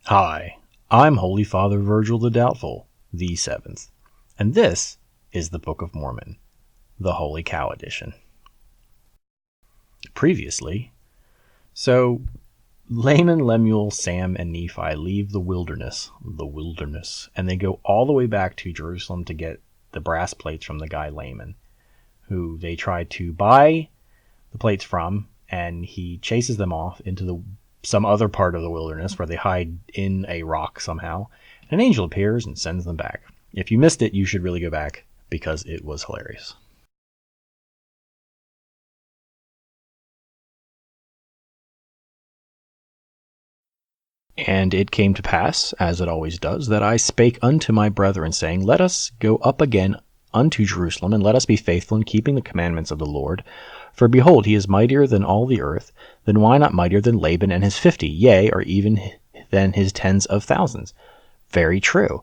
Hi, I'm Holy Father Virgil the Doubtful, the Seventh, and this is the Book of Mormon, the Holy Cow Edition. Previously, Laman, Lemuel, Sam, and Nephi leave the wilderness, and they go all the way back to Jerusalem to get the brass plates from the guy Laman, who they try to buy the plates from, and he chases them off into some other part of the wilderness where they hide in a rock somehow. An angel appears and sends them back. If you missed it, you should really go back because it was hilarious. And it came to pass, as it always does, that I spake unto my brethren, saying, Let us go up again unto Jerusalem, and let us be faithful in keeping the commandments of the Lord. For behold, he is mightier than all the earth. Then why not mightier than Laban and his 50, yea, or even than his tens of thousands? Very true.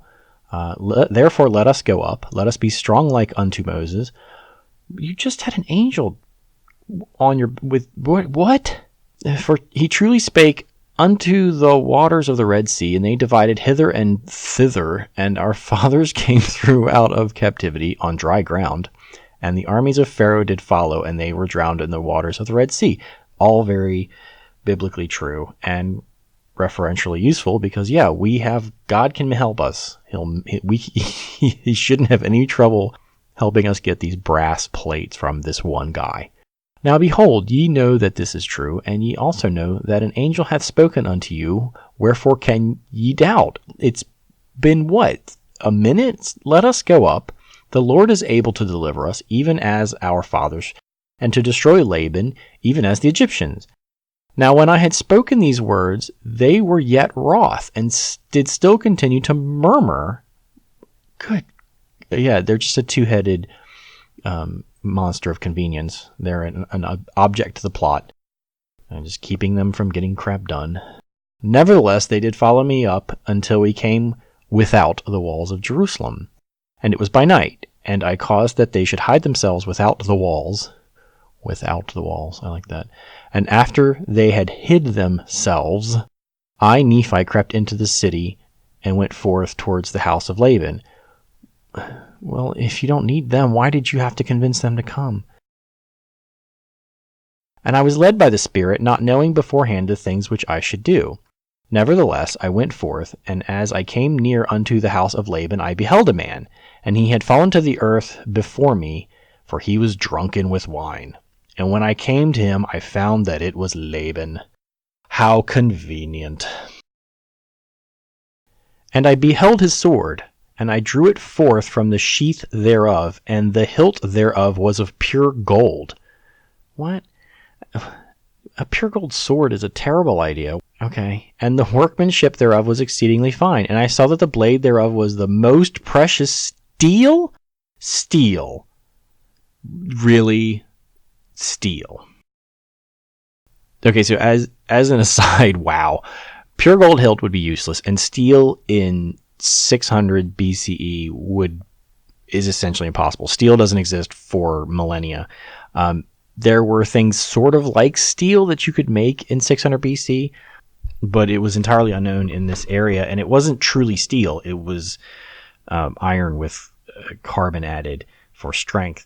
Therefore let us go up. Let us be strong like unto Moses. You just had an angel on your... with what? For he truly spake unto the waters of the Red Sea, and they divided hither and thither, and our fathers came through out of captivity on dry ground. And the armies of Pharaoh did follow, and they were drowned in the waters of the Red Sea. All very biblically true and referentially useful because, God can help us. He shouldn't have any trouble helping us get these brass plates from this one guy. Now behold, ye know that this is true, and ye also know that an angel hath spoken unto you. Wherefore can ye doubt? It's been what? A minute? Let us go up. The Lord is able to deliver us, even as our fathers, and to destroy Laban, even as the Egyptians. Now when I had spoken these words, they were yet wroth, and did still continue to murmur. They're just a two-headed monster of convenience. They're an object to the plot, and just keeping them from getting crap done. Nevertheless, they did follow me up until we came without the walls of Jerusalem. And it was by night, and I caused that they should hide themselves without the walls. Without the walls, I like that. And after they had hid themselves, I, Nephi, crept into the city and went forth towards the house of Laban. Well, if you don't need them, why did you have to convince them to come? And I was led by the Spirit, not knowing beforehand the things which I should do. Nevertheless, I went forth, and as I came near unto the house of Laban, I beheld a man, and he had fallen to the earth before me, for he was drunken with wine. And when I came to him, I found that it was Laban. How convenient. And I beheld his sword, and I drew it forth from the sheath thereof, and the hilt thereof was of pure gold. What? A pure gold sword is a terrible idea. Okay. And the workmanship thereof was exceedingly fine. And I saw that the blade thereof was the most precious steel? Steel. Really? Steel. Okay, so as an aside, wow. Pure gold hilt would be useless, and steel in 600 BCE is essentially impossible. Steel doesn't exist for millennia. There were things sort of like steel that you could make in 600 BC, but it was entirely unknown in this area, and it wasn't truly steel. It was iron with carbon added for strength,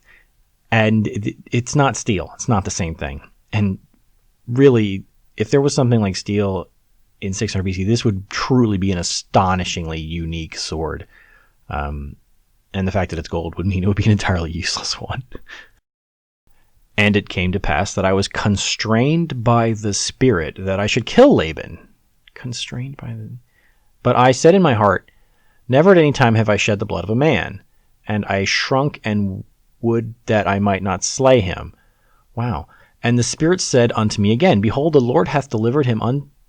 and it's not steel. It's not the same thing. And really, if there was something like steel in 600 BC, this would truly be an astonishingly unique sword. And the fact that it's gold would mean it would be an entirely useless one. And it came to pass that I was constrained by the Spirit that I should kill Laban. But I said in my heart, Never at any time have I shed the blood of a man, and I shrunk and would that I might not slay him. Wow. And the Spirit said unto me again, Behold, the Lord hath delivered him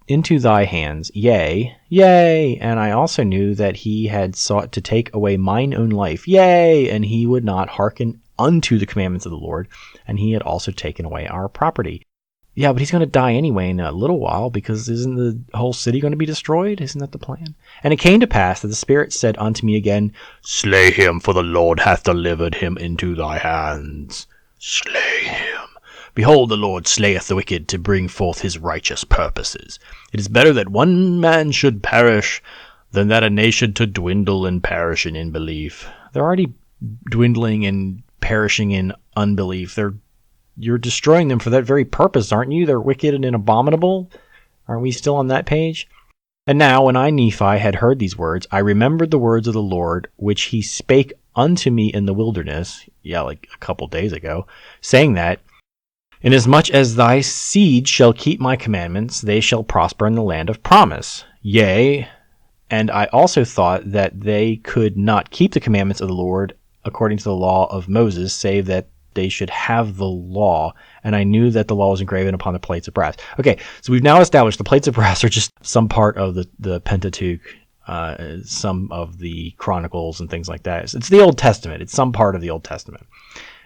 into thy hands. Yea, yea. And I also knew that he had sought to take away mine own life. Yea, and he would not hearken unto the commandments of the Lord, and he had also taken away our property. Yeah, but he's going to die anyway in a little while, because isn't the whole city going to be destroyed? Isn't that the plan? And it came to pass that the Spirit said unto me again, Slay him, for the Lord hath delivered him into thy hands. Slay him. Behold, the Lord slayeth the wicked to bring forth his righteous purposes. It is better that one man should perish than that a nation to dwindle and perish in unbelief. They're already dwindling and perishing in unbelief. You're destroying them for that very purpose, aren't you? They're wicked and abominable. Aren't we still on that page? And now, when I, Nephi, had heard these words, I remembered the words of the Lord, which he spake unto me in the wilderness, like a couple days ago, saying that, inasmuch as thy seed shall keep my commandments, they shall prosper in the land of promise. Yea, and I also thought that they could not keep the commandments of the Lord according to the law of Moses, save that they should have the law, and I knew that the law was engraven upon the plates of brass. Okay, so we've now established the plates of brass are just some part of the Pentateuch, some of the Chronicles and things like that. It's the Old Testament. It's some part of the Old Testament.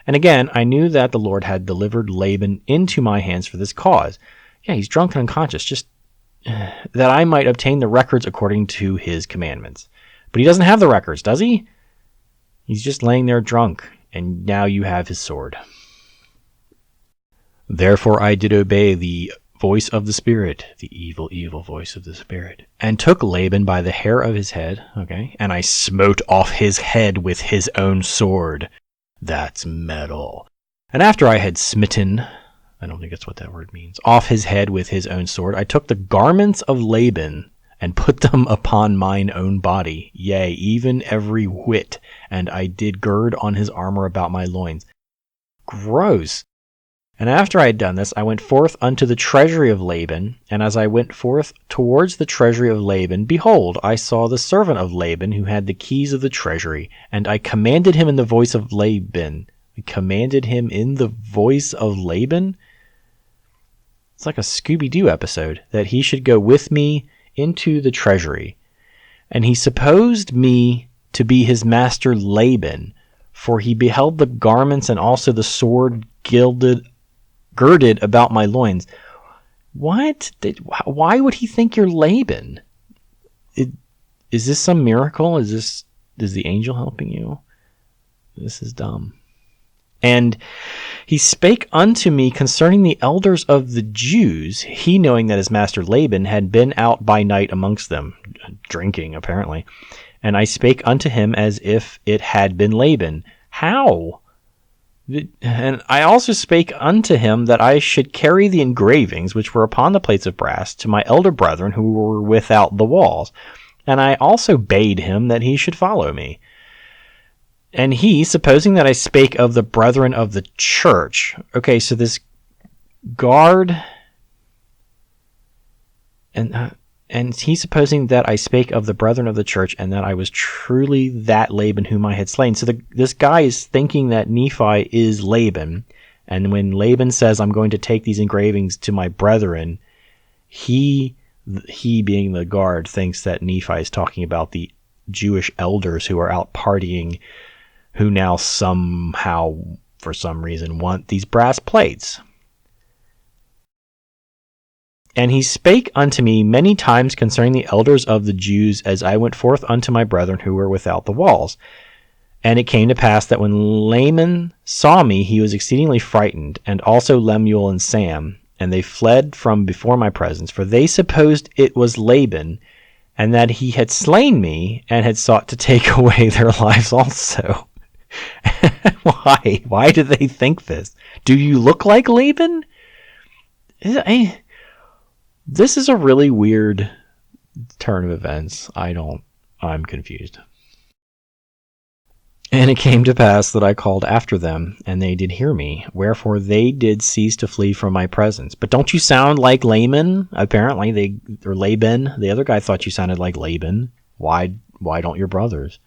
And again, I knew that the Lord had delivered Laban into my hands for this cause. Yeah, he's drunk and unconscious, just that I might obtain the records according to his commandments. But he doesn't have the records, does he? He's just laying there drunk. And now you have his sword. Therefore I did obey the voice of the Spirit, the evil, evil voice of the Spirit, and took Laban by the hair of his head, and I smote off his head with his own sword. That's metal. And after I had smitten, I don't think that's what that word means, off his head with his own sword, I took the garments of Laban and put them upon mine own body, yea, even every whit, and I did gird on his armor about my loins. Gross. And after I had done this, I went forth unto the treasury of Laban, and as I went forth towards the treasury of Laban, behold, I saw the servant of Laban, who had the keys of the treasury, and I commanded him in the voice of Laban. I commanded him in the voice of Laban? It's like a Scooby Doo episode, that he should go with me into the treasury. And he supposed me to be his master Laban, for he beheld the garments and also the sword girded about my loins. What? Why would he think you're Laban? Is this some miracle? Is the angel helping you? This is dumb. And he spake unto me concerning the elders of the Jews, he knowing that his master Laban had been out by night amongst them, drinking apparently. And I spake unto him as if it had been Laban. How? And I also spake unto him that I should carry the engravings which were upon the plates of brass to my elder brethren who were without the walls. And I also bade him that he should follow me. And he, supposing that I spake of the brethren of the church. Okay, so this guard, and he supposing that I spake of the brethren of the church, and that I was truly that Laban whom I had slain. So this guy is thinking that Nephi is Laban, and when Laban says, I'm going to take these engravings to my brethren, he being the guard thinks that Nephi is talking about the Jewish elders who are out partying, who now somehow, for some reason, want these brass plates. And he spake unto me many times concerning the elders of the Jews, as I went forth unto my brethren who were without the walls. And it came to pass that when Laman saw me, he was exceedingly frightened, and also Lemuel and Sam, and they fled from before my presence, for they supposed it was Laban, and that he had slain me, and had sought to take away their lives also. Why? Why do they think this? Do you look like Laban? This is a really weird turn of events. I'm confused. And it came to pass that I called after them, and they did hear me, wherefore they did cease to flee from my presence. But don't you sound like Laman? Apparently, or Laban. The other guy thought you sounded like Laban. Why don't your brothers?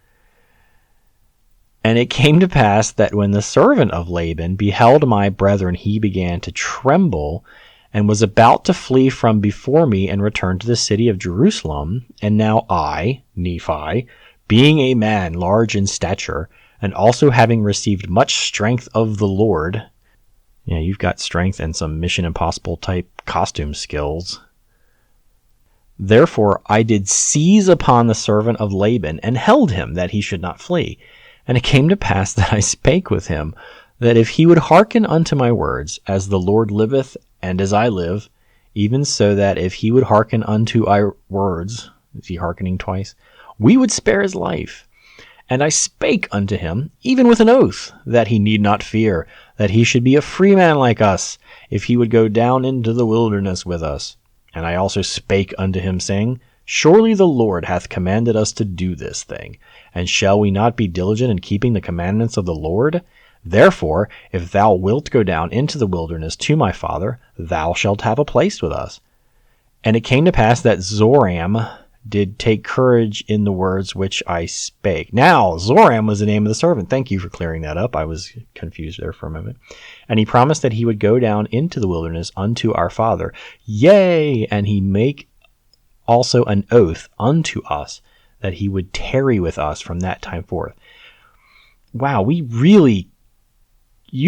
And it came to pass that when the servant of Laban beheld my brethren, he began to tremble, and was about to flee from before me, and return to the city of Jerusalem. And now I, Nephi, being a man large in stature, and also having received much strength of the Lord. Yeah, you've got strength and some Mission Impossible type costume skills. Therefore I did seize upon the servant of Laban, and held him, that he should not flee. And it came to pass that I spake with him, that if he would hearken unto my words, as the Lord liveth and as I live, even so that if he would hearken unto our words, is he hearkening twice? We would spare his life. And I spake unto him, even with an oath, that he need not fear, that he should be a free man like us, if he would go down into the wilderness with us. And I also spake unto him, saying, Surely the Lord hath commanded us to do this thing, and shall we not be diligent in keeping the commandments of the Lord? Therefore, if thou wilt go down into the wilderness to my father, thou shalt have a place with us. And it came to pass that Zoram did take courage in the words which I spake. Now, Zoram was the name of the servant. Thank you for clearing that up. I was confused there for a moment. And he promised that he would go down into the wilderness unto our father. Yea, and he make also an oath unto us that he would tarry with us from that time forth. Wow, you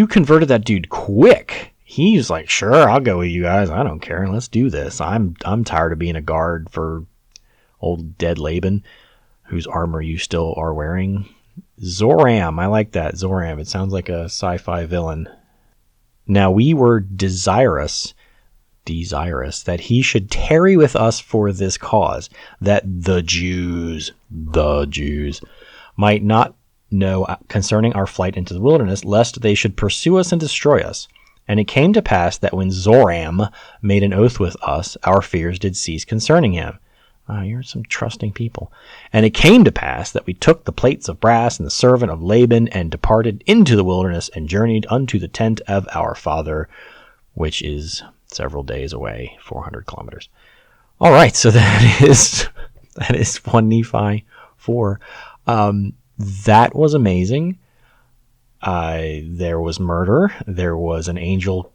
converted that dude quick. He's like, sure, I'll go with you guys. I don't care. Let's do this. I'm tired of being a guard for old dead Laban, whose armor you still are wearing. Zoram, I like that. Zoram, it sounds like a sci-fi villain. Now we were desirous that he should tarry with us for this cause, that the Jews might not know concerning our flight into the wilderness, lest they should pursue us and destroy us. And it came to pass that when Zoram made an oath with us, our fears did cease concerning him. You're some trusting people. And it came to pass that we took the plates of brass and the servant of Laban and departed into the wilderness and journeyed unto the tent of our father, which is several days away, 400 kilometers. All right, so that is 1 Nephi 4. That was amazing. There was murder. There was an angel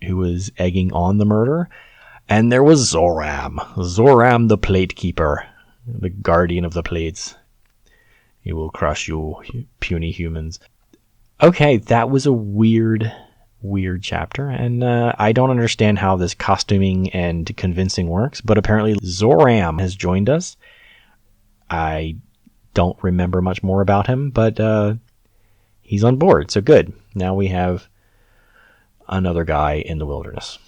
who was egging on the murder. And there was Zoram the plate keeper, the guardian of the plates. He will crush you, puny humans. Okay, that was a weird chapter, and I don't understand how this costuming and convincing works, but apparently Zoram has joined us. I don't remember much more about him, but he's on board, so good. Now we have another guy in the wilderness.